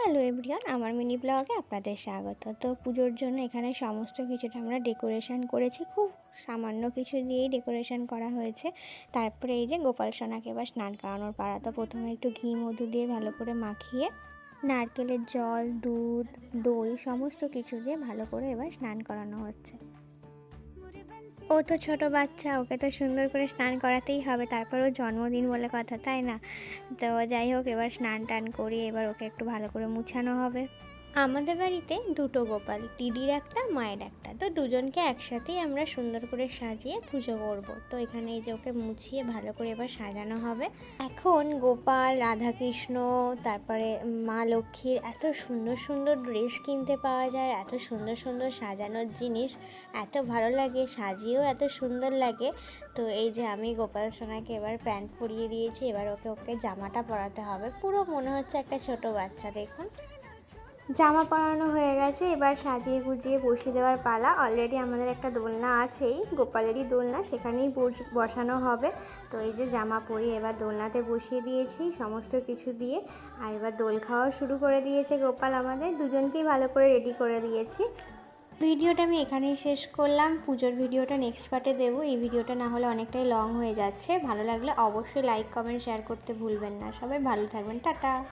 Hello everyone, আমার mini ব্লগে আপনাদের স্বাগত। তো পুজোর জন্য এখানে সমস্ত কিছুটা আমরা ডেকোরেশন করেছি, খুব সামান্য কিছু দিয়েই ডেকোরেশন করা হয়েছে। তারপরে এই যে গোপাল সোনাকে এবার স্নান করানোর পাড়া। তো প্রথমে একটু ঘি মধু দিয়ে ভালো করে মাখিয়ে নারকেলের জল, দুধ, দই সমস্ত কিছু দিয়ে ভালো করে এবার স্নান করানো হচ্ছে। ও তো ছোট বাচ্চা, ওকে তো সুন্দর করে স্নান করাতেই হবে, তারপর ওর জন্মদিন বলে কথা, তাই না? তো যাই হোক, এবার স্নান টান করিয়ে এবার ওকে একটু ভালো করে মুছানো হবে। আমাদের বাড়িতে দুটো গোপাল, দিদির একটা, মায়ের একটা, তো দুজনকে একসাথেই আমরা সুন্দর করে সাজিয়ে পুজো করব। তো এখানে এই যে ওকে মুছিয়ে ভালো করে এবার সাজানো হবে। এখন গোপাল, রাধাকৃষ্ণ, তারপরে মা লক্ষ্মীর এত সুন্দর সুন্দর ড্রেস কিনতে পাওয়া যায়, এত সুন্দর সুন্দর সাজানোর জিনিস, এত ভালো লাগে, সাজিয়েও এত সুন্দর লাগে। তো এই যে আমি গোপাল সোনাকে এবার প্যান্ট পরিয়ে দিয়েছি, এবার ওকে জামাটা পরাতে হবে। পুরো মনে হচ্ছে একটা ছোট বাচ্চা। দেখুন, জামা পরানো হয়ে গেছে, এবার সাজিয়ে গুজিয়ে বসিয়ে দেওয়ার পালা। অলরেডি আমাদের একটা দোলনা আছেই, গোপালেরই দোলনা, সেখানেই বসানো হবে। তো এই যে জামা পরিয়ে এবার দোলনাতে বসিয়ে দিয়েছি সমস্ত কিছু দিয়ে। আর এবার দোল খাওয়াও শুরু করে দিয়েছে গোপাল, আমাদের দুজনকেই ভালো করে রেডি করে দিয়েছি। ভিডিওটা আমি এখানেই শেষ করলাম। পুজোর ভিডিওটা নেক্সট পার্টে দেবো। এই ভিডিওটা না হলে অনেকটাই লং হয়ে যাচ্ছে। ভালো লাগলে অবশ্যই লাইক, কমেন্ট, শেয়ার করতে ভুলবেন না। সবাই ভালো থাকবেন, টাটা।